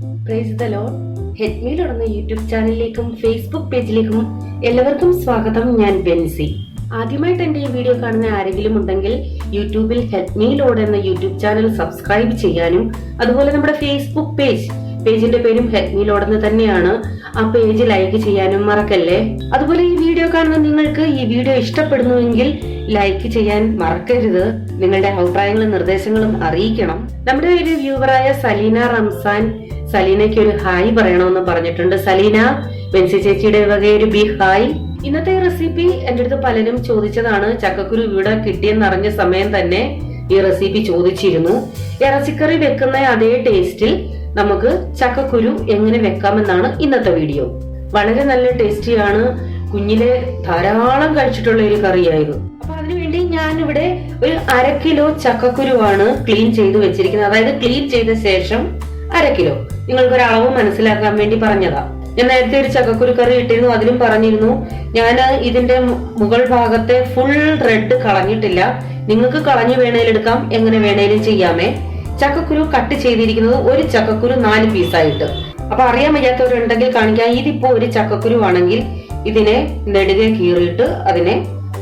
Praise the Lord. Help me load എന്ന YouTube ചാനലിലേക്കും Facebook പേജിലേക്കും എല്ലാവർക്കും സ്വാഗതം. ഞാൻ ബെൻസി. ആദ്യമായിട്ട് എന്റെ ഈ വീഡിയോ കാണുന്ന ആരെങ്കിലും ഉണ്ടെങ്കിൽ യൂട്യൂബിൽ ഹെൽപ്പ് മീ ലോഡ് എന്ന യൂട്യൂബ് ചാനൽ സബ്സ്ക്രൈബ് ചെയ്യാനും അതുപോലെ നമ്മുടെ ഫേസ്ബുക്ക് പേജിന്റെ പേരും ഹെൽപ്പ് മീ ലോഡ് എന്ന് തന്നെയാണ്. ആ പേജ് ലൈക്ക് ചെയ്യാനും മറക്കല്ലേ. അതുപോലെ ഈ വീഡിയോ കാണുന്ന നിങ്ങൾക്ക് ഈ വീഡിയോ ഇഷ്ടപ്പെടുന്നുവെങ്കിൽ ലൈക്ക് ചെയ്യാൻ മറക്കരുത്. നിങ്ങളുടെ അഭിപ്രായങ്ങളും നിർദ്ദേശങ്ങളും അറിയിക്കണം. നമ്മുടെ ഒരു വ്യൂവറായ സലീന റംസാൻ സലീനയ്ക്ക് ഒരു ഹായ് പറയണമെന്ന് പറഞ്ഞിട്ടുണ്ട്. സലീന, ബെൻസി ചേച്ചിയുടെ വകയൊരു ബിഗ് ഹായ്. ഇന്നത്തെ റെസിപ്പി എന്റെ അടുത്ത് പലരും ചോദിച്ചതാണ്. ചക്കക്കുരു ഇവിടെ കിട്ടിയെന്നറിഞ്ഞ സമയം തന്നെ ഈ റെസിപ്പി ചോദിച്ചിരുന്നു. ഇറച്ചിക്കറി വെക്കുന്ന അതേ ടേസ്റ്റിൽ നമുക്ക് ചക്കക്കുരു എങ്ങനെ വെക്കാമെന്നാണ് ഇന്നത്തെ വീഡിയോ. വളരെ നല്ല ടേസ്റ്റിയാണ്. കുഞ്ഞിലെ ധാരാളം കഴിച്ചിട്ടുള്ള ഒരു കറിയായിരുന്നു. അപ്പൊ അതിനുവേണ്ടി ഞാൻ ഇവിടെ ഒരു 1/2 കിലോ ചക്കക്കുരുവാണ് ക്ലീൻ ചെയ്ത് വെച്ചിരിക്കുന്നത്. അതായത് ക്ലീൻ ചെയ്ത ശേഷം 1/2 കിലോ. നിങ്ങൾക്കൊരു അളവ് മനസ്സിലാക്കാൻ വേണ്ടി പറഞ്ഞതാ. ഞാൻ നേരത്തെ ഒരു ചക്കക്കുരു കറി ഇട്ടിരുന്നു, അതിലും പറഞ്ഞിരുന്നു ഞാൻ ഇതിന്റെ മുകൾ ഭാഗത്തെ ഫുൾ റെഡ് കളഞ്ഞിട്ടില്ല. നിങ്ങൾക്ക് കളഞ്ഞു വേണേലെടുക്കാം, എങ്ങനെ വേണേലും ചെയ്യാമേ. ചക്കക്കുരു കട്ട് ചെയ്തിരിക്കുന്നത് ഒരു ചക്കക്കുരു 4 പീസായിട്ട്. അപ്പൊ അറിയാൻ വയ്യാത്തവരുണ്ടെങ്കിൽ കാണിക്കാം. ഇതിപ്പോ ഒരു ചക്കക്കുരു ആണെങ്കിൽ ഇതിനെ നെടുകെ കീറിയിട്ട് അതിനെ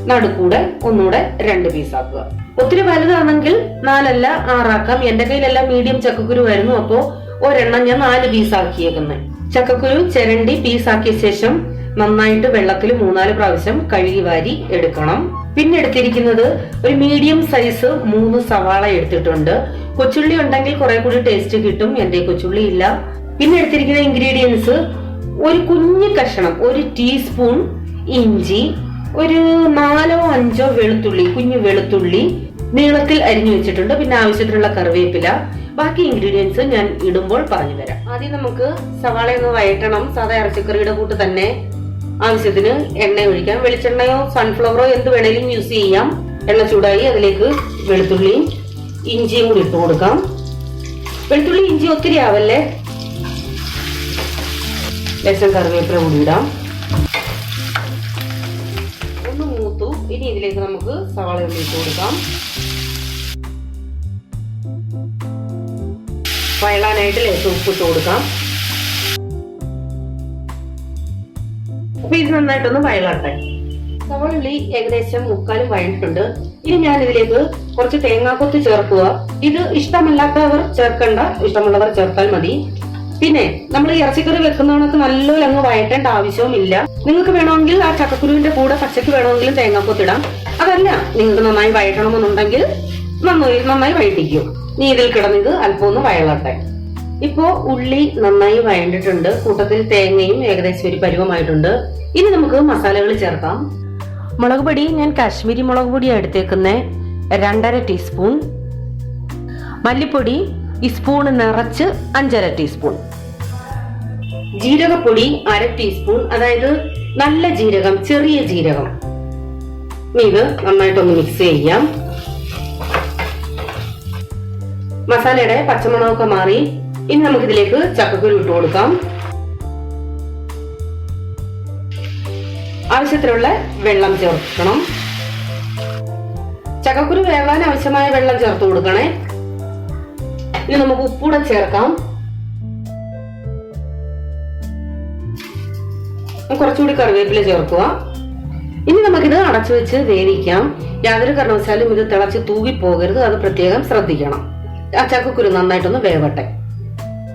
നടുക്കൂടെ ഒന്നുകൂടെ 2 പീസാക്കുക. ഒത്തിരി വലുതാണെങ്കിൽ 4 അല്ല 6 ആക്കാം. എന്റെ കയ്യിലെല്ലാം മീഡിയം ചക്കക്കുരു ആയിരുന്നു, അപ്പോ ഒരെണ്ണം ഞാൻ 4 പീസാക്കിയേക്കുന്നത്. ചക്കക്കുരു ചിരണ്ടി പീസാക്കിയ ശേഷം നന്നായിട്ട് വെള്ളത്തിൽ 3-4 പ്രാവശ്യം കഴുകി വാരി എടുക്കണം. പിന്നെ എടുത്തിരിക്കുന്നത് ഒരു മീഡിയം സൈസ് 3 സവാള എടുത്തിട്ടുണ്ട്. കൊച്ചുള്ളി ഉണ്ടെങ്കിൽ കുറെ കൂടി ടേസ്റ്റ് കിട്ടും. എന്റെ കൊച്ചുള്ളി ഇല്ല. പിന്നെ എടുത്തിരിക്കുന്ന ഇൻഗ്രീഡിയൻസ് ഒരു കുഞ്ഞു കഷ്ണം 1 ടീസ്പൂൺ ഇഞ്ചി, ഒരു 4-5 വെളുത്തുള്ളി, കുഞ്ഞു വെളുത്തുള്ളി നീളത്തിൽ അരിഞ്ഞു വെച്ചിട്ടുണ്ട്. പിന്നെ ആവശ്യത്തിനുള്ള കറിവേപ്പില. ബാക്കി ഇൻഗ്രീഡിയൻസ് ഞാൻ ഇടുമ്പോൾ പറഞ്ഞു തരാം. ആദ്യം നമുക്ക് സവാള ഒന്ന് വഴറ്റണം. സാധാ ഇറച്ചിക്കറിയുടെ കൂട്ട് തന്നെ. ആവശ്യത്തിന് എണ്ണ ഒഴിക്കാം. വെളിച്ചെണ്ണയോ സൺഫ്ലവറോ എന്ത് വേണേലും യൂസ് ചെയ്യാം. എണ്ണ ചൂടായി അതിലേക്ക് വെളുത്തുള്ളിയും ഇഞ്ചിയും കൂടി ഇട്ട് കൊടുക്കാം. വെളുത്തുള്ളി ഇഞ്ചി ഒത്തിരി ആവല്ലേ. ലേശം കറിവേപ്പില കൂടി ഇടാം. ഒന്ന് മൂത്തു. ഇനി ഇതിലേക്ക് നമുക്ക് സവാള ഒന്ന് ഇട്ട് കൊടുക്കാം. വഴലാനായിട്ട് ലേശം ഉപ്പിട്ട് കൊടുക്കാം. അപ്പൊ ഇത് നന്നായിട്ടൊന്ന് വഴലാട്ടെ. സവാളി ഏകദേശം 3/4 വഴണ്ടിട്ടുണ്ട്. ഇനി ഞാൻ ഇതിലേക്ക് കുറച്ച് തേങ്ങാക്കൊത്ത് ചേർക്കുക. ഇത് ഇഷ്ടമല്ലാത്തവർ ചേർക്കണ്ട, ഇഷ്ടമുള്ളവർ ചേർത്താൽ മതി. പിന്നെ നമ്മൾ ഇറച്ചിക്കറി വെക്കുന്നവർക്ക് നല്ലോണം അങ്ങ് വഴറ്റേണ്ട ആവശ്യവുമില്ല. നിങ്ങൾക്ക് വേണമെങ്കിൽ ആ ചക്കക്കുരുവിന്റെ കൂടെ പച്ചക്ക് വേണമെങ്കിലും തേങ്ങാക്കൊത്തിടാം. അതല്ല നിങ്ങൾക്ക് നന്നായി വഴറ്റണമെന്നുണ്ടെങ്കിൽ നന്നായി വഴറ്റിക്കും. നീ ഇതിൽ കിടന്നിത് അല്പം ഒന്ന് വഴലട്ടെ. ഇപ്പോ ഉള്ളി നന്നായി വഴണ്ടിട്ടുണ്ട്. കൂട്ടത്തിൽ തേങ്ങയും ഏകദേശം ഒരു പരുവമായിട്ടുണ്ട്. ഇനി നമുക്ക് മസാലകൾ ചേർക്കാം. മുളക് പൊടി ഞാൻ കാശ്മീരി മുളക് പൊടിയാണ് എടുത്തേക്കുന്നത്, 2.5 ടീസ്പൂൺ. മല്ലിപ്പൊടി ഈ സ്പൂൺ നിറച്ച് 5.5 ടീസ്പൂൺ. ജീരകപ്പൊടി 1/2 ടീസ്പൂൺ, അതായത് നല്ല ജീരകം, ചെറിയ ജീരകം. ഇത് നന്നായിട്ടൊന്ന് മിക്സ് ചെയ്യാം. മസാലയുടെ പച്ചമണമൊക്കെ മാറി. ഇനി നമുക്കിതിലേക്ക് ചക്കക്കുരു ഇട്ട് കൊടുക്കാം. ആവശ്യത്തിനുള്ള വെള്ളം ചേർക്കണം. ചക്കക്കുരു വേവാൻ ആവശ്യമായ വെള്ളം ചേർത്ത് കൊടുക്കണേ. ഇനി നമുക്ക് ഉപ്പൂടെ ചേർക്കാം. കുറച്ചുകൂടി കറിവേപ്പില ചേർക്കുക. ഇനി നമുക്കിത് അടച്ചു വെച്ച് വേവിക്കാം. യാതൊരു കാരണവശാലും ഇത് തിളച്ച് തൂകിപ്പോകരുത്, അത് പ്രത്യേകം ശ്രദ്ധിക്കണം. ആ ചക്കക്കുരു നന്നായിട്ടൊന്ന് വേവട്ടെ.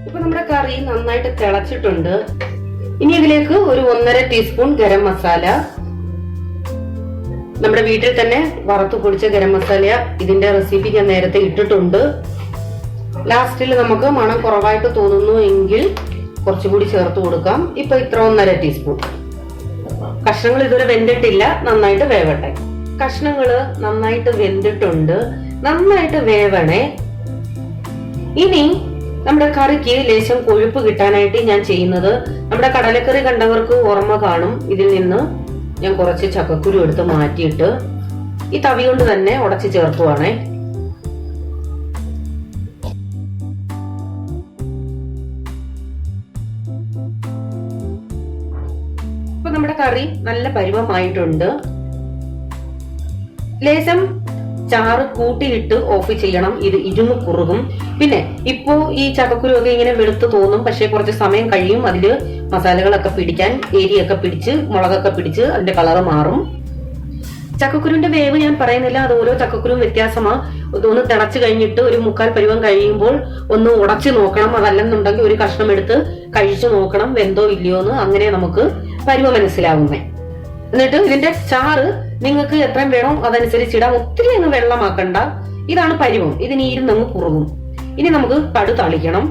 ഇപ്പൊ നമ്മുടെ കറി നന്നായിട്ട് തിളച്ചിട്ടുണ്ട്. ഇനി ഇതിലേക്ക് ഒരു 1.5 ടീസ്പൂൺ ഗരം മസാല. നമ്മുടെ വീട്ടിൽ തന്നെ വറുത്തു പൊടിച്ച ഗരം മസാല. ഇതിന്റെ റെസിപ്പി ഞാൻ നേരത്തെ ഇട്ടിട്ടുണ്ട്. ലാസ്റ്റിൽ നമുക്ക് മണം കുറവായിട്ട് തോന്നുന്നു എങ്കിൽ കുറച്ചുകൂടി ചേർത്ത് കൊടുക്കാം. ഇപ്പൊ ഇത്ര 1.5 ടീസ്പൂൺ. കഷ്ണങ്ങൾ ഇതുവരെ വെന്തിട്ടില്ല, നന്നായിട്ട് വേവട്ടെ. കഷ്ണങ്ങള് നന്നായിട്ട് വെന്തിട്ടുണ്ട്, നന്നായിട്ട് വേവണേ. ഇനി നമ്മുടെ കറിക്ക് ലേശം കൊഴുപ്പ് കിട്ടാനായിട്ട് ഞാൻ ചെയ്യുന്നത്, നമ്മുടെ കടലക്കറി കണ്ടവർക്ക് ഓർമ്മ കാണും. ഇതിൽ നിന്ന് ഞാൻ കുറച്ച് ചക്കക്കുരു എടുത്ത് മാറ്റിയിട്ട് ഈ തവി കൊണ്ട് തന്നെ ഉടച്ച് ചേർക്കുവാണേ. ഇപ്പൊ നമ്മുടെ കറി നല്ല പരുവമായിട്ടുണ്ട്. ലേശം ചാറ് കൂട്ടിയിട്ട് ഓഫ് ചെയ്യണം. ഇത് ഇരുന്ന് കുറുകും. പിന്നെ ഇപ്പോ ഈ ചക്കക്കുരു ഒക്കെ ഇങ്ങനെ വെളുത്ത് തോന്നും, പക്ഷെ കുറച്ച് സമയം കഴിയും അതില് മസാലകളൊക്കെ പിടിക്കാൻ, എരിയൊക്കെ പിടിച്ച് മുളകൊക്കെ പിടിച്ച് അതിന്റെ കളറ് മാറും. ചക്കക്കുരുവിന്റെ വേവ് ഞാൻ പറയുന്നില്ല, അത് ഓരോ ചക്കക്കുരും വ്യത്യാസമാണ്. ഒന്ന് തിളച്ചു കഴിഞ്ഞിട്ട് ഒരു 1/4 പരുവം കഴിയുമ്പോൾ ഒന്ന് ഉടച്ചു നോക്കണം. അതല്ലെന്നുണ്ടെങ്കിൽ ഒരു കഷ്ണം എടുത്ത് കഴിച്ചു നോക്കണം വെന്തോ ഇല്ലയോ എന്ന്. അങ്ങനെ നമുക്ക് പരുവം മനസ്സിലാവുന്നേ. എന്നിട്ട് ഇതിന്റെ ചാറ് നിങ്ങൾക്ക് എത്രയും വേണോ അതനുസരിച്ച് ഇടാം. ഒത്തിരി അങ്ങ് വെള്ളമാക്കണ്ട. ഇതാണ് പരുവം. ഇതിന് ഇരുന്നങ്ങ് കുറുകും. ഇനി നമുക്ക് കടു താളിക്കണം.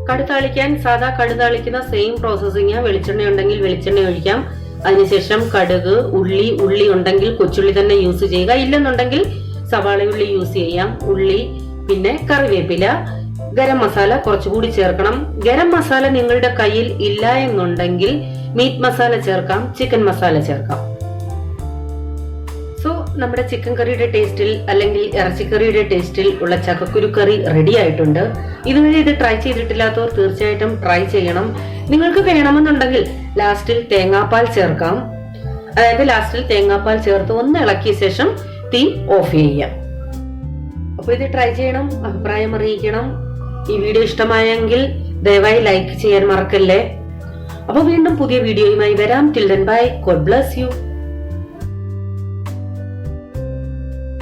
കടു താളിക്കാൻ സാധാ കടു താളിക്കുന്ന സെയിം പ്രോസസ്സിങ്. വെളിച്ചെണ്ണ ഉണ്ടെങ്കിൽ വെളിച്ചെണ്ണ ഒഴിക്കാം. അതിനുശേഷം കടുക്, ഉള്ളി ഉണ്ടെങ്കിൽ കൊച്ചുള്ളി തന്നെ യൂസ് ചെയ്യുക. ഇല്ലെന്നുണ്ടെങ്കിൽ സവാള ഉള്ളി യൂസ് ചെയ്യാം. ഉള്ളി, പിന്നെ കറിവേപ്പില, ഗരം മസാല കുറച്ചുകൂടി ചേർക്കണം. ഗരം മസാല നിങ്ങളുടെ കയ്യിൽ ഇല്ല എന്നുണ്ടെങ്കിൽ മീറ്റ് മസാല ചേർക്കാം, ചിക്കൻ മസാല ചേർക്കാം. സോ നമ്മുടെ ചിക്കൻ കറിയുടെ ടേസ്റ്റിൽ അല്ലെങ്കിൽ ഇറച്ചിക്കറിയുടെ ടേസ്റ്റിൽ ഉള്ള ചക്കക്കുരു കറി റെഡി ആയിട്ടുണ്ട്. ഇതുവരെ ഇത് ട്രൈ ചെയ്തിട്ടില്ലാത്തവർ തീർച്ചയായിട്ടും ട്രൈ ചെയ്യണം. നിങ്ങൾക്ക് വേണമെന്നുണ്ടെങ്കിൽ ലാസ്റ്റിൽ തേങ്ങാപ്പാൽ ചേർക്കാം. അതായത് ലാസ്റ്റിൽ തേങ്ങാപ്പാൽ ചേർത്ത് ഒന്ന് ഇളക്കിയ ശേഷം തീ ഓഫ് ചെയ്യാം. അപ്പൊ ഇത് ട്രൈ ചെയ്യണം, അഭിപ്രായം അറിയിക്കണം. ഈ വീഡിയോ ഇഷ്ടമായെങ്കിൽ ദയവായി ലൈക്ക് ചെയ്യാൻ മറക്കല്ലേ. അപ്പൊ വീണ്ടും പുതിയ വീഡിയോയുമായി വരാം. Till then bye. God bless you.